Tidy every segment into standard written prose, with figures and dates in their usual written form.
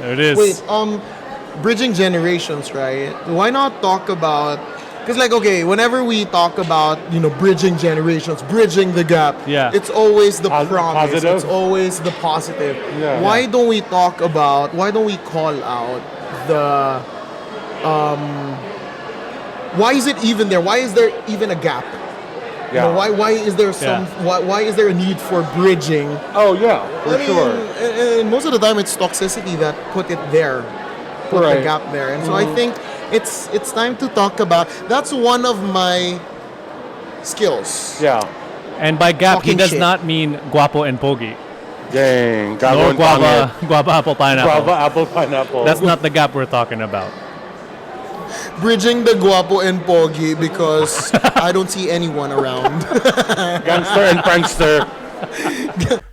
There it is. Wait, bridging generations, right? Why not talk about? Because whenever we talk about bridging generations, bridging the gap, it's always the promise. Positive? It's always the positive. Yeah. Why don't we talk about? Why don't we call out the? Why is it even there? Why is there even a gap? Yeah. Why is there some? Why is there a need for bridging? Oh yeah, for sure. And most of the time, it's toxicity that put it there, put the gap there. And so I think it's time to talk about. That's one of my skills. Yeah. And by gap, he Talking does shit. not mean guapo and pogi. Dang. Nor guava apple pineapple. Guava, apple, pineapple. That's not the gap we're talking about. Bridging the guapo and pogi because I don't see anyone around. Gangster and prankster.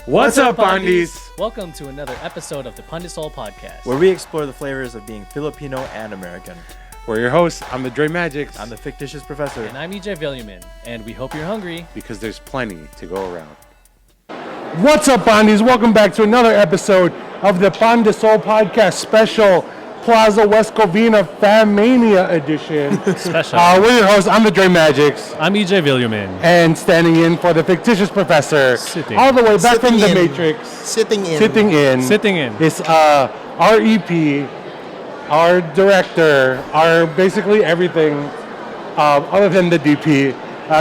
What's up, Pandeez? Welcome to another episode of the Pandesoul podcast. where we explore the flavors of being Filipino and American. We're your hosts. I'm the Dremagix. I'm the Fictitious Professor. And I'm EJ FilAm, and we hope you're hungry. Because there's plenty to go around. What's up, Pandeez? Welcome back to another episode of the Pandesoul podcast special Plaza West Covina FAHM Mania edition. Special. We're your hosts. I'm the Dremagix. I'm EJ FilAm. And standing in for the Fictitious Professor. Sitting. All the way back from the Sitting in. Matrix. Sitting in. Sitting in. Is our EP, our director, our basically everything other than the DP.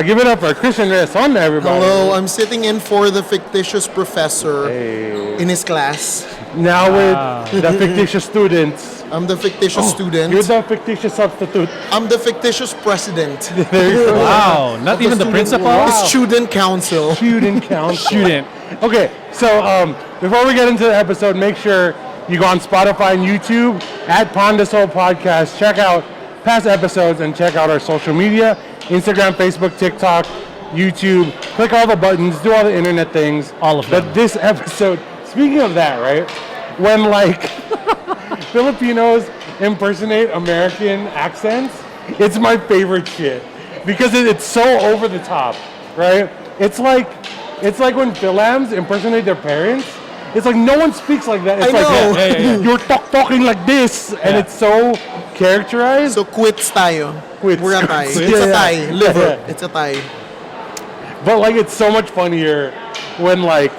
Give it up for Christian Resonda, everybody. Hello, I'm sitting in for the fictitious professor in his class. Now with the fictitious students. I'm the fictitious student. You're the fictitious substitute. I'm the fictitious president. Wow, not even the principal? The student council. Student council. Student. Okay, so before we get into the episode, make sure you go on Spotify and YouTube at Pandesoul Podcast. Check out past episodes and check out our social media. Instagram, Facebook, TikTok, YouTube. Click all the buttons, do all the internet things. All of them. But this episode, speaking of that, right? When Filipinos impersonate American accents, it's my favorite shit. Because it's so over the top, right? It's like when FilAms impersonate their parents. It's like no one speaks like that. It's I know. like you're talking like this, and it's so characterized. So quits tayo. Quits. We're a tie. Quits. It's a Yeah. tie. Liver. Yeah. It's a tie. But it's so much funnier when like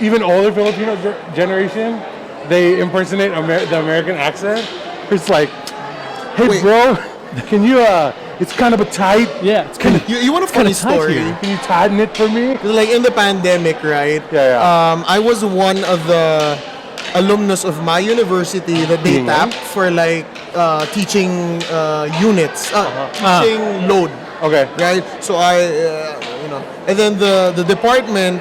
even older Filipino generation, they impersonate the American accent. It's like, hey Wait. bro, can you it's kind of a tight. Yeah. It's kind of You want a funny story? Can you tighten it for me? Like in the pandemic, right? Yeah. I was one of the alumnus of my university that they Being tapped for teaching units, teaching load. Okay. Right? So and then the department,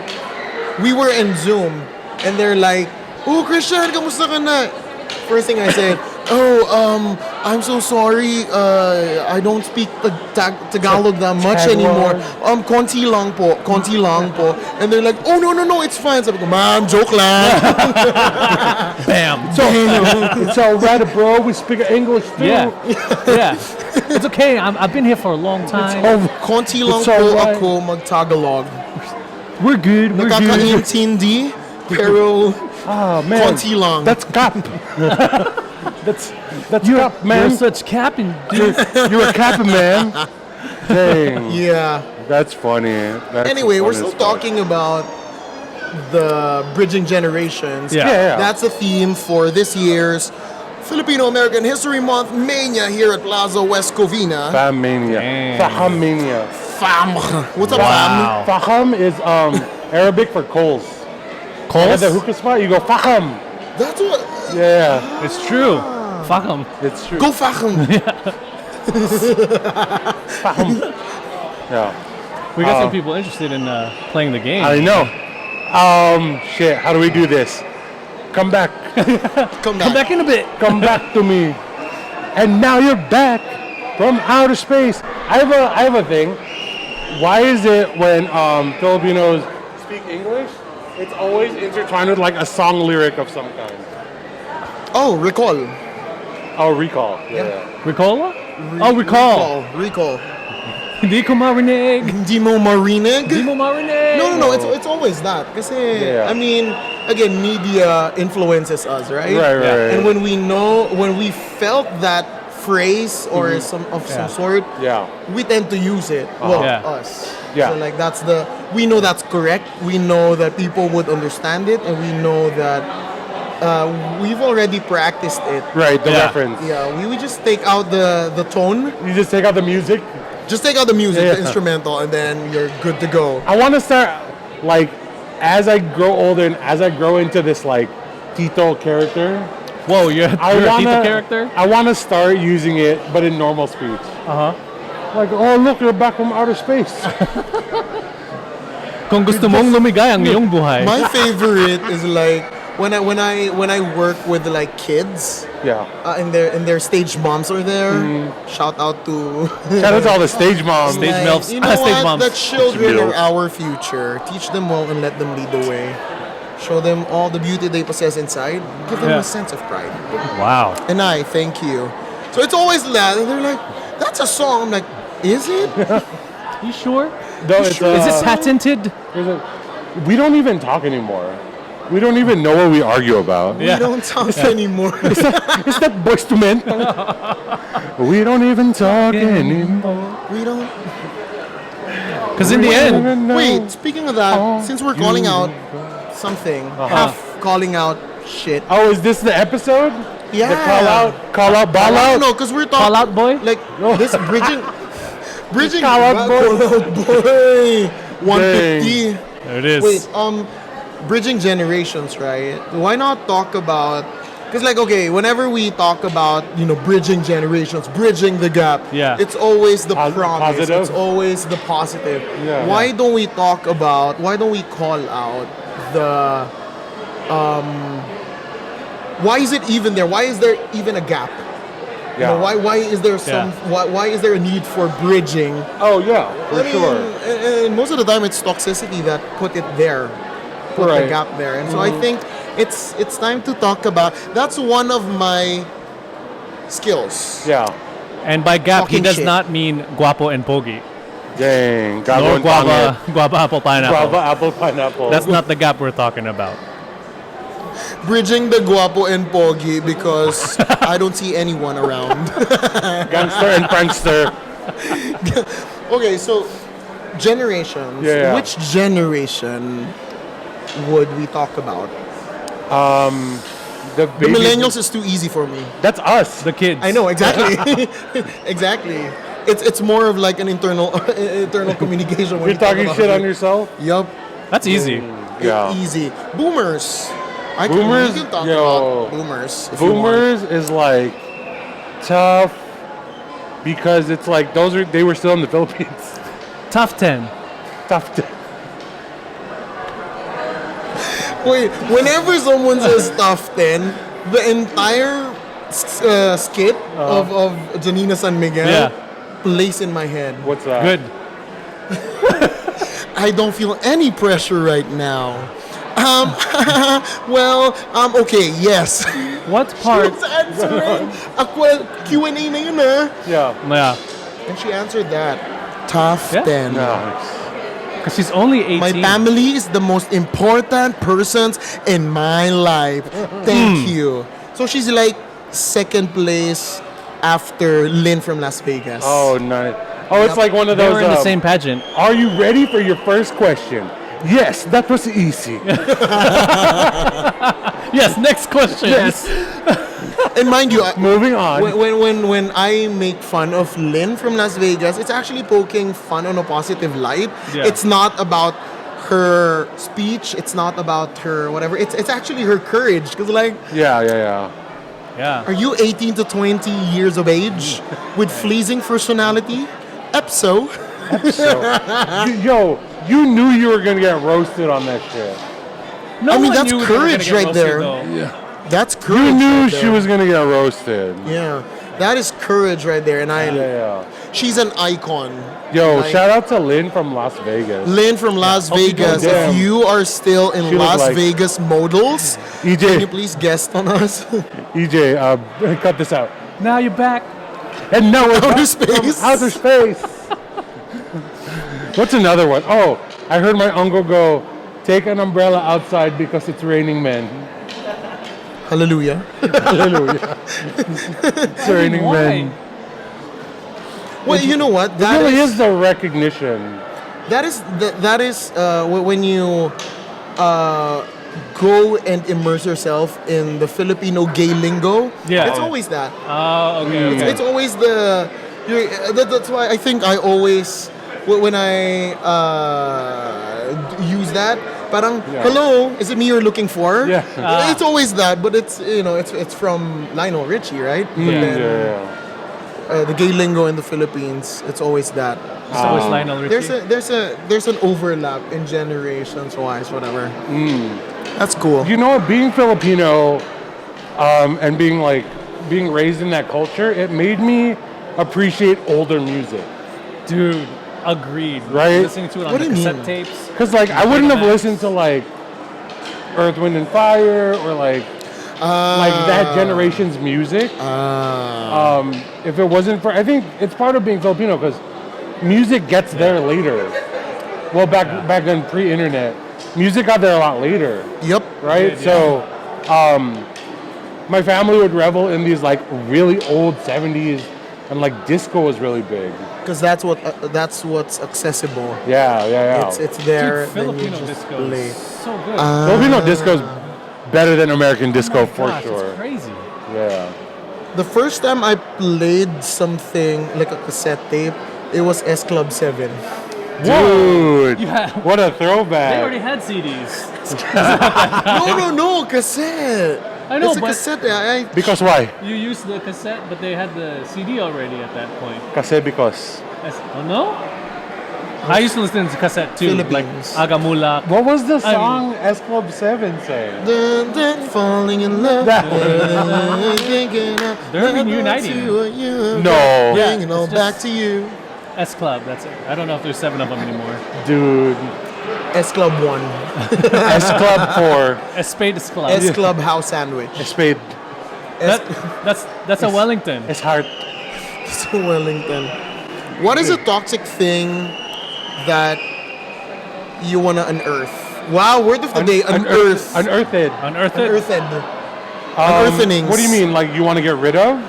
we were in Zoom, and they're like, "Oh, Christian, kamusta ka na?" First thing I said, I'm so sorry, I don't speak Tagalog that much anymore. Konti lang po. And they're like, oh, no, it's fine. Sabi ko, ma'am, joke lang. bam. It's all right, bro. We speak English too. Yeah. It's okay. I've been here for a long time. Konti lang It's po alright. ako mag-Tagalog. We're good. Nakakaintindi, pero Oh man. konti lang. That's cap. That's cap, man. You're such capping, dude. You're a cap, man. Dang. Yeah. That's funny. That's Anyway, the we're funnest still part. talking about the bridging generations. Yeah. That's the theme for this year's Filipino American History Month Mania here at Plaza West Covina. FAHM Mania. Dang. FAHM Mania. FAHM. What's up, Wow. FAHM is Arabic for coals. At the hookah spot, you go FAHM. FAHM? That's what. Yeah, It's true. Fuck them. it's true. Go FAHM. FAHM. Yeah, We got some people interested in playing the game. I know. Shit, how do we do this? Come back. Come Come back in a bit. Come back to me. And now you're back from outer space. I have a thing. Why is it when Filipinos speak English, it's always intertwined with a song lyric of some kind? Oh, recall. Oh, recall. Yeah. Ricola? Recall. Recall. Hindi ko marinig. Hindi mo marinig? Hindi mo marinig. No. It's always that. Kasi, Yeah. I mean, again, media influences us, right? Right. And when we felt that phrase or some sort, we tend to use it. Well, us. Yeah. So like we know that's correct. We know that people would understand it, and we know that we've already practiced it. Right, the reference. Yeah, we would just take out the tone. You just take out the music? Just take out the music, the instrumental, and then you're good to go. I want to start, like, as I grow older and as I grow into this, like, Tito character. Whoa, you're a Tito character? I want to start using it, but in normal speech. Like, oh, look, you're back from outer space. Kung gusto mong lumigay ang iyong buhay. My favorite is like when I work with like kids. And their stage moms are there. Shout out to all the stage moms. Stage MILFs. You know Stage what? moms. The children are our future. Teach them well and let them lead the way. Show them all the beauty they possess inside. Give them a sense of pride. Wow. And I thank you. So it's always that. And they're like, that's a song. I'm like, is it? You sure? No, Is it patented? We don't even talk anymore. We don't even know what we argue about. We don't talk anymore. Is that Boyz II Men? We don't even talk anymore. We don't. Because in the end... Wait, speaking of that, since we're calling out something, half calling out shit. Oh, is this the episode? Yeah. The call out, ball out? No, because we're talking... Call out boy? Like, this bridging... Call out boy. 150. There it is. Wait, bridging generations, right? Why not talk about... Because, like, okay, whenever we talk about, bridging generations, bridging the gap, it's always the promise. Positive? It's always the positive. Yeah. Why don't we call out the... why is it even there? Why is there even a gap? Why is there why is there a need for bridging? Oh, yeah, for sure. And most of the time it's toxicity that put it there. Put the gap there. And so I think it's time to talk about... That's one of my skills. Yeah. And by gap, Talking he does shit. not mean guapo and pogi. Dang. Nor guava apple pineapple. Guava apple pineapple. That's not the gap we're talking about. Bridging the guapo and pogi because I don't see anyone around. Gangster and prankster. Okay, so generations. Yeah. Which generation would we talk about? The The millennials is too easy for me. That's us. The kids. I know, exactly. Exactly. It's more of like an internal communication. When You're talking shit on yourself? Yup. That's easy. Yeah. Easy. Boomers. Boomers? We can talk Yo. about boomers. if you want. Boomers is like tough because it's like they were still in the Philippines. Tough 10. Tough. Wait, whenever someone says tough 10, the entire skit of Janina San Miguel plays in my head. What's that? Good. I don't feel any pressure right now. Okay, yes. What part? She was answering a Q&A na yun, Yeah. Yeah. and she answered that. Tough 10. Because she's only 18. My family is the most important persons in my life. Thank you. So she's like second place after Lynn from Las Vegas. Oh, nice. Oh, it's like one of They those. were in the same pageant. Are you ready for your first question? Yes, that was easy. Yes, next question. Yes. And mind you, Moving on. when I make fun of Lynn from Las Vegas, it's actually poking fun on a positive light. Yeah. It's not about her speech. It's not about her whatever. It's actually her courage. Because like, Yeah. Yeah. are you 18 to 20 years of age with fleasing personality? Epso. Yo, you knew you were gonna get roasted on that shit. No I mean, one that's knew we were gonna courage get right roasted, there. though. That's courage. You knew right she there. was gonna get roasted. Yeah, that is courage right there, and Yeah. she's an icon. Yo, Like, shout out to Lynn from Las Vegas. Lynn from Las Hope you go Vegas. down. If you are still in She looked Las like- Vegas modals, can you EJ, please guest on us? EJ, cut this out. Now you're back. And no, we're Outer back space. from outer space. What's another one? Oh, I heard my uncle go take an umbrella outside because it's raining men. Hallelujah. Hallelujah. It's raining Why? men. Well, you know what? It really is the recognition. That is when you go and immerse yourself in the Filipino gay lingo. Yeah. It's always that. Oh, okay. It's always the. That's why I think I always when I use that. Parang, hello, is it me you're looking for? Yeah. It's always that, but it's it's from Lionel Richie, right? But then, the gay lingo in the Philippines, it's always that. It's always Lionel Richie. There's an overlap in generations wise, whatever. That's cool. You know what? Being Filipino and being raised in that culture, it made me appreciate older music. Dude, agreed. Right? Listening to it on What the do you cassette mean? tapes. Because I wouldn't have listened to Earth, Wind and Fire or that generation's music. If it wasn't for, I think it's part of being Filipino because music gets there later. Well, back then, pre-internet, music got there a lot later. Yep. Right? So, my family would revel in these really old 70s, and disco was really big. Because that's what's accessible. Yeah. It's there. Dude, then you Filipino just disco play. is so good. Filipino disco's better than American disco for Gosh, sure. it's crazy. Yeah. The first time I played something like a cassette tape, it was S Club 7. Dude, Yeah. what a They throwback. already had CDs. No, cassette. I know, It's a but cassette. Because why? you used the cassette, but they had the CD already at that point. Kasi because. Oh no? I used to listen to cassette too, like Philippines. Agamula. What was the I mean- song S Club 7 say? Dun, falling in love. They're reuniting. No. Bringing all it's back just- to you. S Club, that's it. I don't know if there's 7 of them anymore. Dude. S Club 1. S Club 4. Espade is Club. S Club House Sandwich. Spade. That's a Wellington. S Heart. Wellington. What is a toxic thing that you wanna unearth? Wow, word of the day, unearth. Unearthed. Unearth it. Unearthed. Unearthenings. What do you mean? You want to get rid of?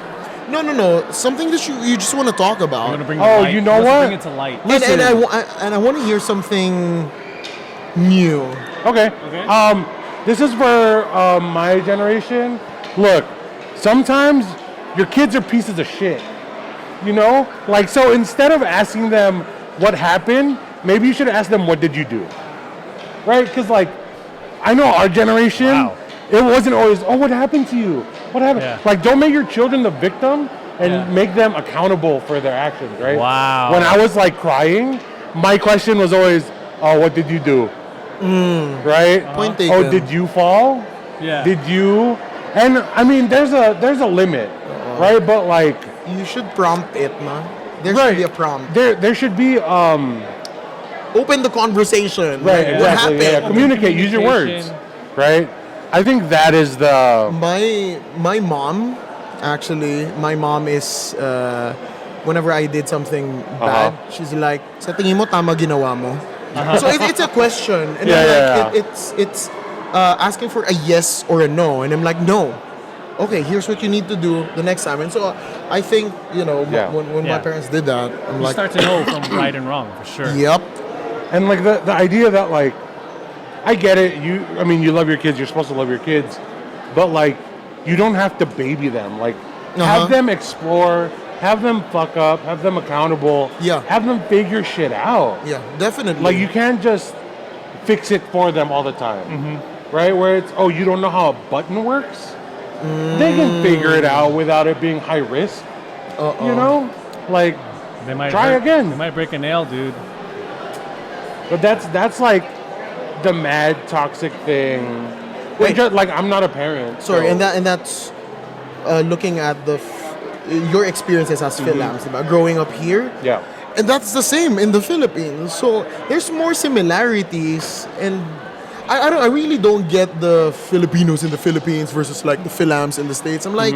No. Something that you just want to talk You about. want to bring Oh, the light. you know Let's what? Bring it to light. And I want to hear something new. Okay. Okay. This is for my generation. Look, sometimes your kids are pieces of shit. You know? So instead of asking them what happened, maybe you should ask them, what did you do? Right? Because, I know our generation, Wow. it wasn't always, oh, what happened to you? What happened? Yeah. Don't make your children the victim and Yeah. make them accountable for their actions, right? Wow. When I was, crying, my question was always, oh, what did you do? Right? Point Oh, taken. did you fall? Yeah. Did you? And I mean, there's a limit, right? But You should prompt it, man. There right, should be a prompt. There should be Open the conversation. right. Like, what Exactly. happened? Yeah, communicate. Use your words, Communication. right? I think that is the My mom, actually, my mom is whenever I did something bad, she's like, sa tingin mo tama ginawa mo. So it's a question, and Yeah, it's asking for a yes or a no, and I'm like, no. Okay, here's what you need to do the next time. And so I think when my Yeah. parents did that, I'm You like, start to know from right and wrong for sure. yep. and the idea that I get it. I mean, you love your kids. You're supposed to love your kids, but you don't have to baby them. Have them explore, have them fuck up, have them accountable. Yeah. Have them figure shit out. Yeah, definitely. You can't just fix it for them all the time, right? Where it's, oh, you don't know how a button works? They can figure it out without it being high risk. You know? They might Try again. They might break a nail, dude. But that's the mad toxic thing. Wait. I'm not a parent. Sorry, so- and that's looking at your experiences as FilAms, diba? Growing up here. Yeah. And that's the same in the Philippines. So there's more similarities, and I really don't get the Filipinos in the Philippines versus the FilAms in the States. I'm like,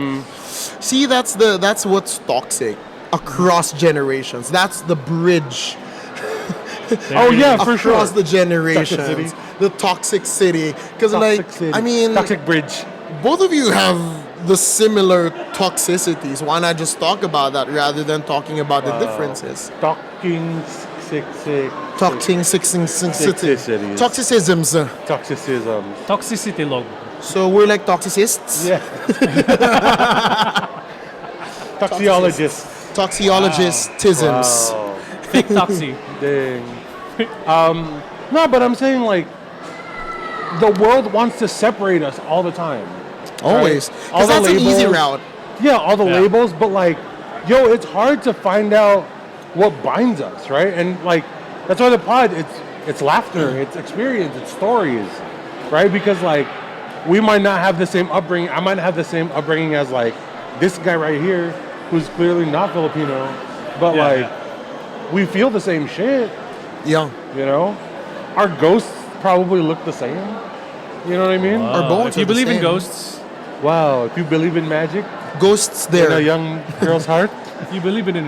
see, that's what's toxic across generations. That's the bridge. Oh yeah, for sure. across the generations. Toxicity. The toxic city. Because Toxic city. I mean, Toxic bridge. both of you have the similar toxicities. Why not just talk about that rather than talking about the differences? Talking sick. Toxicities. Toxicisms. Toxicism. Toxicity log. So we're like toxicists? Yeah. Toxicologists. Toxicologistisms. Wow. Fake toxi. Dang. No, but I'm saying like the world wants to separate us all the time. Always. All Because the that's an easy labels. route. Yeah, all the Yeah. labels, but like, yo, it's hard to find out what binds us, right? And like, that's why the pod, it's laughter, it's experience, it's stories, right? Because like, we might not have the same upbringing. I might have the same upbringing as like this guy right here, who's clearly not Filipino, but Yeah, like, we feel the same shit, Yeah. you know? Our ghosts probably look the same. You know what I mean? Our bones If you are the believe in same. ghosts, Wow, if you believe in magic Ghosts in a there. young girl's heart, if you believe in it,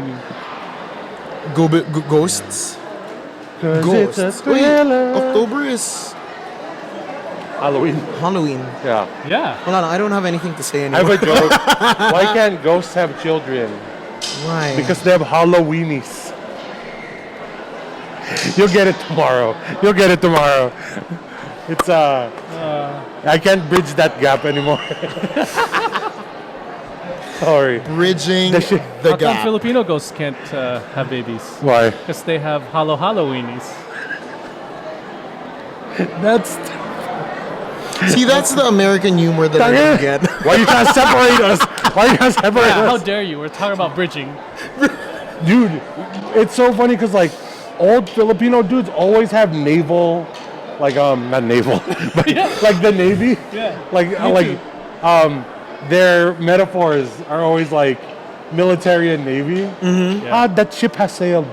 Ghosts. 'cause Ghosts. it's a Wait, thriller. October is Halloween. Halloween. Yeah. yeah. Hold on, I don't have anything to say I have anymore. a joke. Why can't ghosts have children? Why? Because they have Halloweenies. You'll get it tomorrow. It's I can't bridge that gap anymore. Sorry. Bridging The shit- the How come gap. Filipino ghosts can't have babies? Why? Because they have Halloweenies. That's See, that's the American humor that I don't get. why you can't separate us. Why you can't separate Yeah, how us, dare you? We're talking about bridging. dude? It's so funny because like old Filipino dudes always have naval, like not naval, but like the Navy. Yeah. Like Me too. their metaphors are always like military and Navy. Yeah. Ah, that ship has sailed.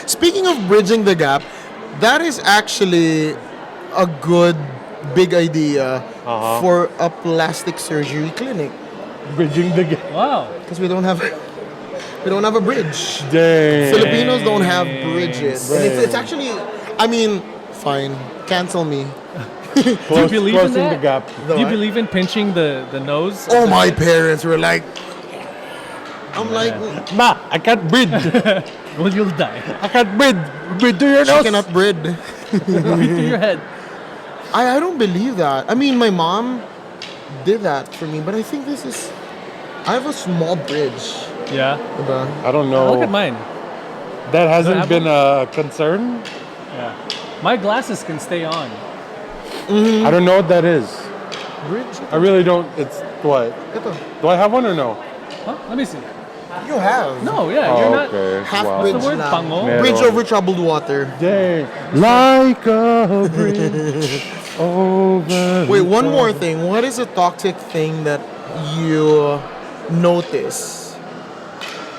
Speaking of bridging the gap, that is actually a good big idea for a plastic surgery clinic Bridging the gap. Wow. because we don't have a bridge. Dang. Filipinos don't have bridges. And Right. it's actually, I mean, fine, cancel me. Close, believe in closing that? the gap. Do you believe in pinching the nose? Oh, my parents were like, I'm like, Ma, I can't bridge. Well, you'll die. I can't bridge. Bridge to your she nose. cannot brid. Right through your head. I don't believe that. I mean, my mom did that for me, but I think I have a small bridge. Yeah. Diba? I don't know. Look at mine. That hasn't Apple? been a concern. Yeah. My glasses can stay on. I don't know what that is. Bridge? I really don't. It's what? Ito. Do I have one or no? Huh? Let me see. You have. No, yeah, you're not. okay. Half Wow. bridge What's the word? lang. Pango? Meron. Bridge over troubled water. Dang. Like a bridge over. Wait, one more thing. What is a toxic thing that you notice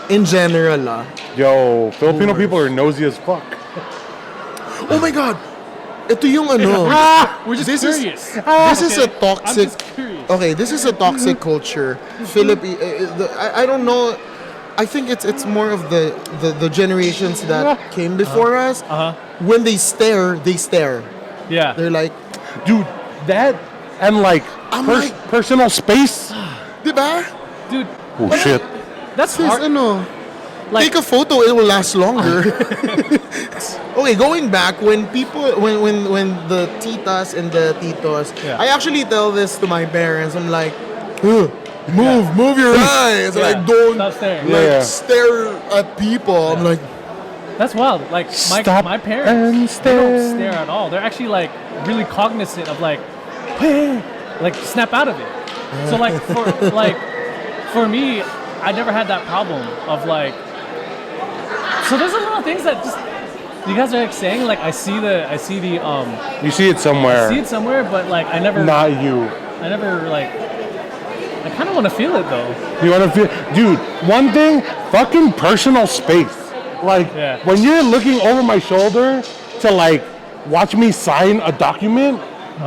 in general? Yo, Filipino people are nosy as fuck. Oh my God! Ito yung ano. We're just This is- curious. This is a I'm toxic. just curious. Okay, this is a toxic culture. I don't know. I think it's more of the generations that came before us. When they stare, they stare. Yeah. They're like, Dude, that and like, I'm like- personal space. diba? Dude, Oh shit. that's Sis, hard. ano? Like- Take a photo, it will last longer. Okay, going back when the titas and the titos, Yeah. I actually tell this to my parents. I'm like, move your eyes. Yeah. Like don't Stop staring. Yeah. stare at people. I'm like, That's wild. Like Stop my and parents, they stare. don't stare at all. They're actually like really cognizant of like snap out of it. So like for me, I never had that problem of like. So there's a lot of things that just you guys are like saying like I see the You see it somewhere. see it somewhere, but like I never Not you. like I kind of want to feel it though. You want to feel, dude? One thing, fucking personal space. Like Yeah. when you're looking over my shoulder to like watch me sign a document,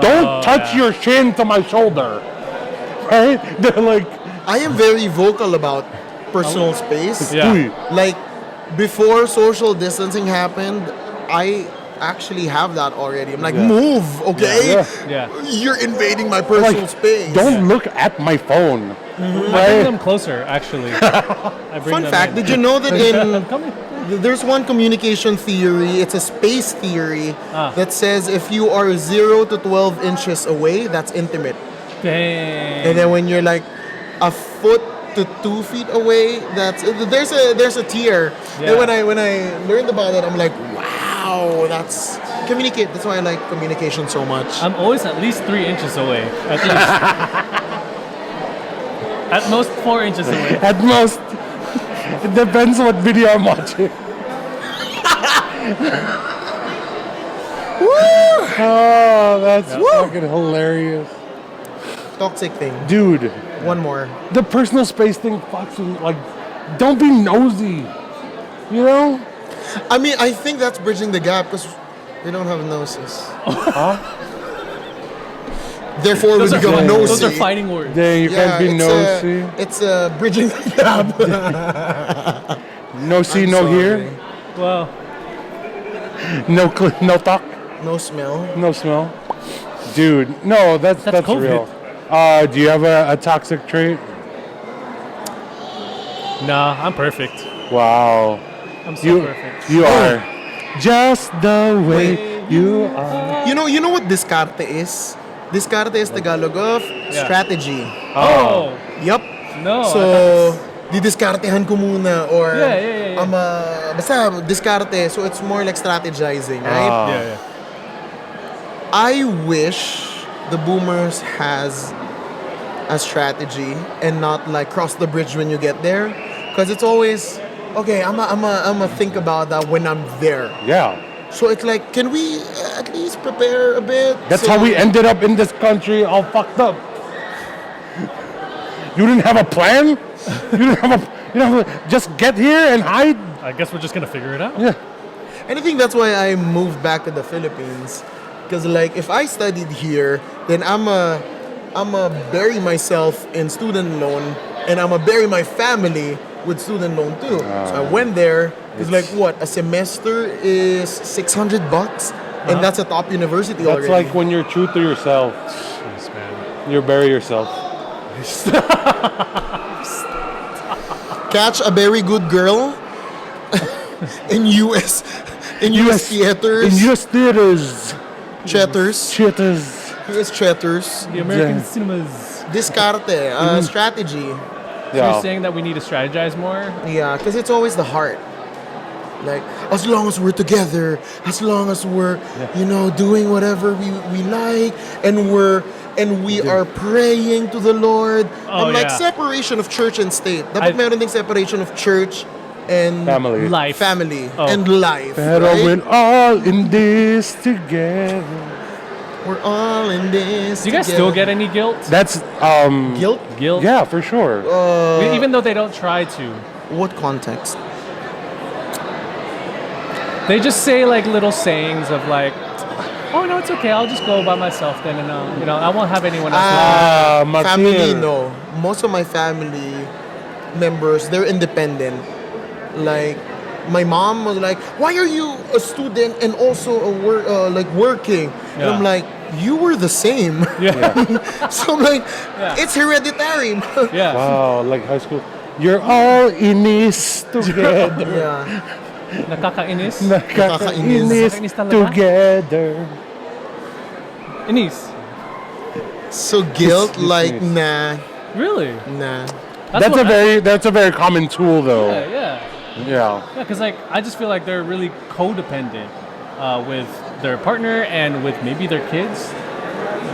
don't touch yeah. your chin to my shoulder. Right? They're like, I am very vocal about personal space. Yeah. "Uy, Like before social distancing happened, I actually have that already. I'm like, move, okay? Yeah. You're invading my personal space. Don't look at my phone. I bring them closer, actually. Fun fact, did you know that there's one communication theory, it's a space theory, that says if you are 0 to 12 inches away, that's intimate. Dang. And then when you're like a foot to 2 feet away, there's a tier. Yeah. And when I learned about it, I'm like, wow, that's communicate. That's why I like communication so much. I'm always at least 3 inches away. At least. At most 4 inches away. At most. It depends what video I'm watching. Oh, that's fucking hilarious. Toxic thing. Dude, One more. the personal space thing fucks with, like, don't be nosy. You know? I mean, I think that's bridging the gap because we don't have noses. Therefore, we become nosy. Those are fighting words. Dang, you can't be nosy. It's bridging the gap. No see, no hear. Well, No no talk, No smell. no smell. Dude, no, that's COVID. real. Do you have a toxic trait? nah, I'm perfect. Wow. I'm so perfect. You are just the way you are. You know what discarte is? Discarte is Tagalog of strategy. Oh, Yup. no. So, didiskartehan ko muna or Yeah. basta diskarte. So it's more like strategizing, right? yeah. I wish the boomers has a strategy and not like cross the bridge when you get there, because it's always okay. I'm think about that when I'm there. Yeah. So it's like, can we at least prepare a bit? That's So- how we ended up in this country all fucked up. You didn't have a plan? You didn't have just get here and hide? I guess we're just gonna figure it out. Yeah. And I think that's why I moved back to the Philippines. Because like if I studied here, then I'ma bury myself in student loan, and I'ma bury my family with student loan too. So I went there. It's like what, a semester is $600, and that's a top university That's already. like when you're true to yourself, Jeez, man. you bury yourself. Catch a very good girl in US theaters. In US theaters. Cheaters. Cheaters. US cheaters. The American Yeah. cinemas. Discarte, strategy. So you're saying that we need to strategize more? Yeah, because it's always the heart. Like, as long as we're together, as long as we're, doing whatever we like, and we are praying to the Lord. Oh, I'm like, yeah. separation of church and state. Dapat meron ding separation of church and Family. Life. family Oh. and life. Pero right? we're all in this together. We're all in this. Do you guys together. still get any guilt? That's guilt? Guilt? yeah, for sure. Even though they don't try to. What context? They just say like little sayings of like, oh no, it's okay. I'll just go by myself then, and I won't have anyone else. Family, Martir. no. Most of my family members, they're independent. Like, my mom was like, "Why are you a student and also working?" And I'm like, "You were the same." Yeah. So I'm like, "It's hereditary." Yeah. Wow, like high school. You're all in this together. Yeah. Nakakainis. Nakakainis Nakakainis talaga. together. Inis. So guilt, It's like, nice. Really? nah. That's a very common tool though. Yeah. Yeah. Yeah, because like I just feel like they're really codependent with their partner and with maybe their kids.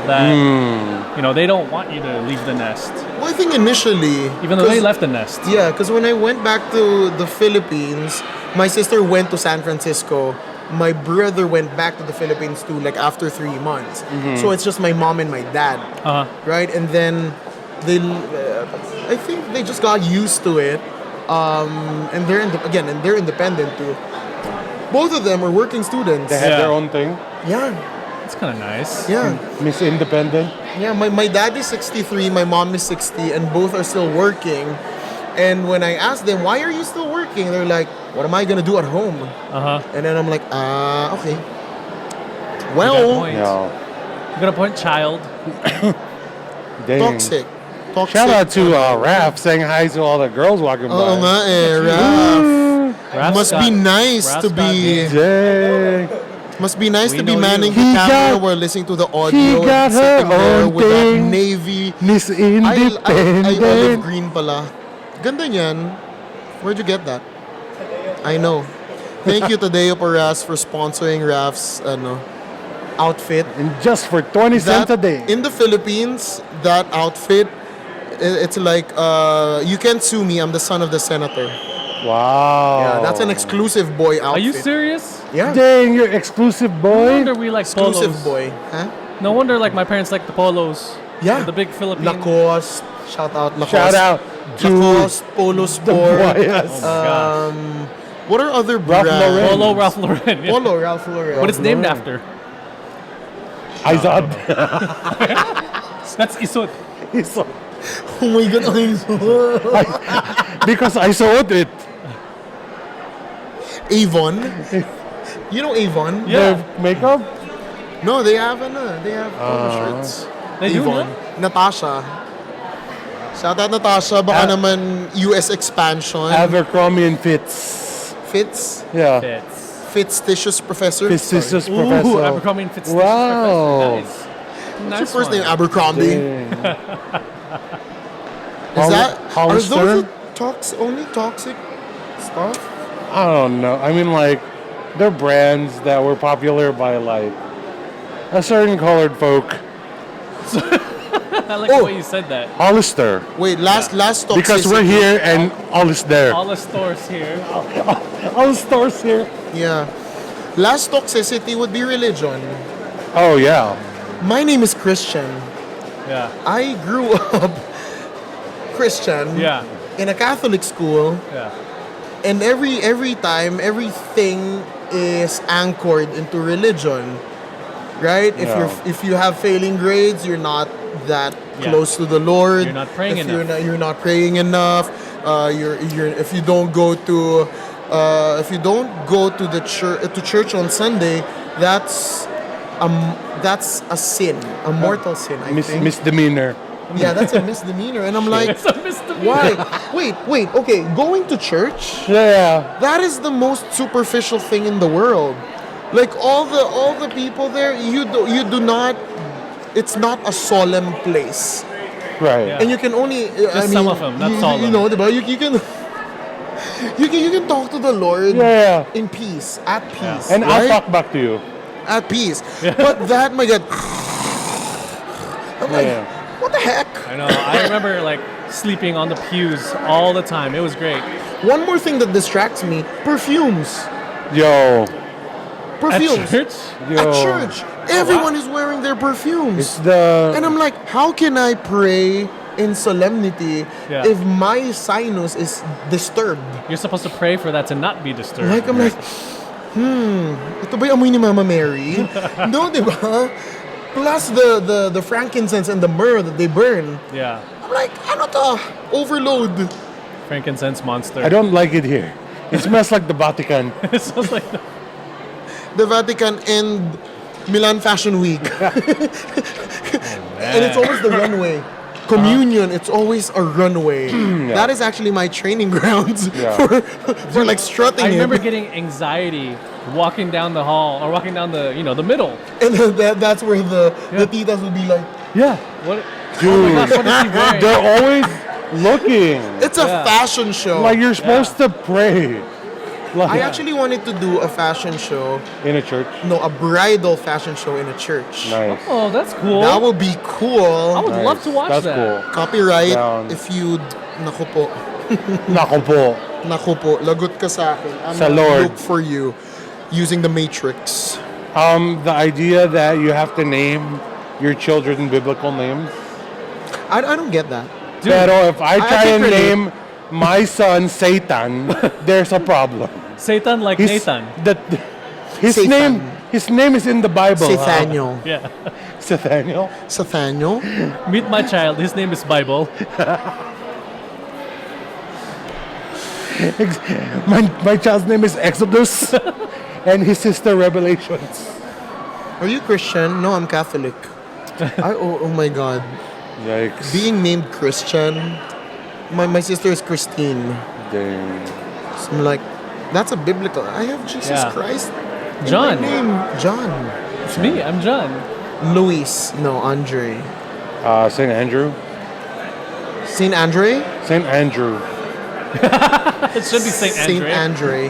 That they don't want you to leave the nest, Well, I think initially, even though they 'cause- left the nest. Yeah, because when I went back to the Philippines, my sister went to San Francisco. My brother went back to the Philippines too, like after 3 months. So it's just my mom and my dad, right? And then I think they just got used to it, and they're independent too. Both of them are working students. They have Yeah. their own thing. Yeah, It's kind of nice. yeah, Miss Independent. yeah. My dad is 63, my mom is 60, and both are still working. And when I asked them, why are you still working? They're like, what am I going to do at home? And then I'm like, okay. Well, point. No. You got a point, child. Dang. toxic. Shout out to Raph saying hi to all the girls walking by. Oo nga eh, Raph. Raph Must got- be nice Raph's to got be... hit. Dang. Must be nice We to be know manning you. the He camera got- while listening to the audio got and sitting her there own with that thing. navy. Miss I olive Independent. green pala. Ganda niyan. Where'd you get that? I know. Thank you Tadeo Paras for sponsoring Raf's outfit. And just for 20 cents a day. In the Philippines, that outfit, it's like, you can't sue me, I'm the son of the senator. Wow. Yeah, that's an exclusive boy outfit. Are you serious? Yeah. Dang, you're exclusive No boy. wonder we like Exclusive polos. boy. Huh? No wonder like my parents like the polos. Yeah. The big Philippine. Lacoste. Shout out Lacoste. Shout out to Lacoste, Polo Sport. Boyas. Oh my gosh. What are other Ralph brands? Lauren. Polo Ralph Lauren. Yeah. Polo, Ralph Lauren. But it's named Lauren. after. Izod. That's Isot. Oh my God. Because I saw it. Avon. You know Avon? Yeah. The makeup? No, they have polo shirts. They do Avon. that? Natasha. Shout out Natasha. Baka naman US expansion. Abercrombie and Fitz. Fits. Yeah. Fits. Fictitious Professor. Fictitious Ooh, Professor. Abercrombie and Fitz. Wow. Nice. What's Nice your first one. name? Abercrombie. Dang. Is that are those Hollister? the only toxic stuff? I don't know. I mean, like, they're brands that were popular by, like, a certain colored folk. I like the way you said that. Hollister. Wait, last toxicity. Because we're here and all is there. All the stores here. All the stores here. Yeah. Last toxicity would be religion. Oh, yeah. My name is Christian. Yeah. I grew up Christian Yeah. in a Catholic school, Yeah. and every time everything is anchored into religion, right? Yeah. If you have failing grades, you're not that Yeah. close to the Lord. You're not praying if enough. You're not praying enough. If you don't go to the church on Sunday, that's a sin, a mortal sin. I think. Misdemeanor. Yeah, that's a misdemeanor, and I'm like, It's a misdemeanor. why? Wait. Okay, going to church. Yeah. That is the most superficial thing in the world. Like all the people there, you do not. It's not a solemn place, Right. Yeah. and you can only. Just some of them, not solemn. You know, diba? You can. You can talk to the Lord Yeah. in peace, at peace, And I'll right? talk back to you. At peace. But that, my God, I'm like, Yeah. what the heck? I know. I remember like sleeping on the pews all the time. It was great. One more thing that distracts me: perfumes. Yo. Perfumes. At church? Yo. At church. Everyone is wearing their perfumes. It's the... And I'm like, how can I pray in solemnity Yeah. if my sinus is disturbed? You're supposed to pray for that to not be disturbed. Like, I'm like, ito ba yung amoy ni Mama Mary? No, di ba? Plus the frankincense and the myrrh that they burn. Yeah. I'm like, ano to? Overload. Frankincense monster. I don't like it here. It smells like the Vatican. It sounds like The Vatican and Milan Fashion Week. And it's always the runway. Communion, it's always a runway. That is actually my training grounds Yeah. for like strutting I remember it. getting anxiety walking down the hall or walking down the middle. And then that's where the titas would be like, Yeah. What? Dude. Oh my gosh, what is he wearing? They're always looking. it's a Yeah. fashion show. Like you're supposed to pray. Like, I actually wanted to do a fashion show. in a church. No, a bridal fashion show in a church. Nice. Oh, that's cool. That would be cool. I would Nice. love to watch That's that. cool. Copyright Down. if you... Naku po. Nako po. Naku po. Lagot ka sa akin. I'm Sa gonna Lord. look for you using the Matrix. The idea that you have to name your children biblical names. I don't get that. Dude, Pero if I I try can and relate. name my son Satan, there's a problem. Satan like His- Nathan. His Satan. name is in the Bible. Nathaniel. Yeah. Nathaniel. Nathaniel? Meet my child. His name is Bible. My child's name is Exodus, and his sister Revelations. Are you Christian? No, I'm Catholic. Oh my God. Yikes. Being named Christian, my sister is Christine. Dang. So I'm like, that's a biblical. I have Jesus Yeah. Christ. in John. my name. John. It's me. I'm John. Luis. No, Andre. St. Andrew. Saint Andre? St. Andrew. It should be Saint Saint Andre. Andre.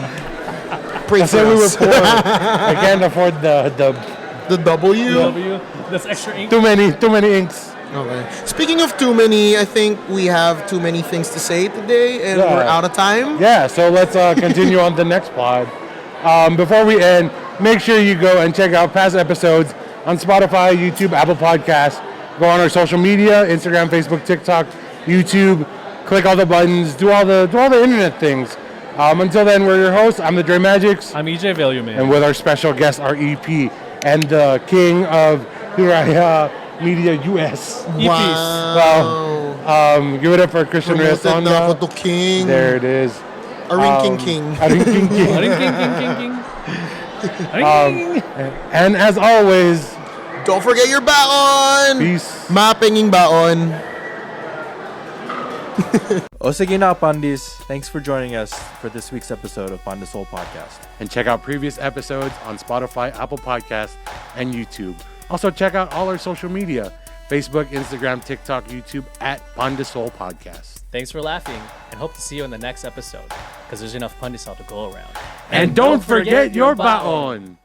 Pray That's for why we were us. poor. I can't afford the The W. W. That's extra ink. too many inks. Okay. Speaking of too many, I think we have too many things to say today, and Yeah. we're out of time. Yeah, so let's continue on the next pod. Before we end, make sure you go and check out past episodes on Spotify, YouTube, Apple Podcasts. Go on our social media, Instagram, Facebook, TikTok, YouTube. Click all the buttons. Do all the internet things. Until then, we're your hosts. I'm the Dremagix, I'm EJ Valueman. and with our special guest, our EP, and the king of Hiraya Media US. EPs. Well, give it up for Christian Promoted na REASONDA. ako to King. There it is. A Rinking King. Arinking King. Ring, king, king, king, king. Ring. And as always, Don't forget your baon! peace. Mapenging baon. O sige na, Pandeez. Thanks for joining us for this week's episode of Pandesoul Podcast. And check out previous episodes on Spotify, Apple Podcasts, and YouTube. Also, check out all our social media, Facebook, Instagram, TikTok, YouTube, at Pandesoul Podcast. Thanks for laughing, and hope to see you in the next episode, because there's enough pandesal to go around. And don't forget your baon!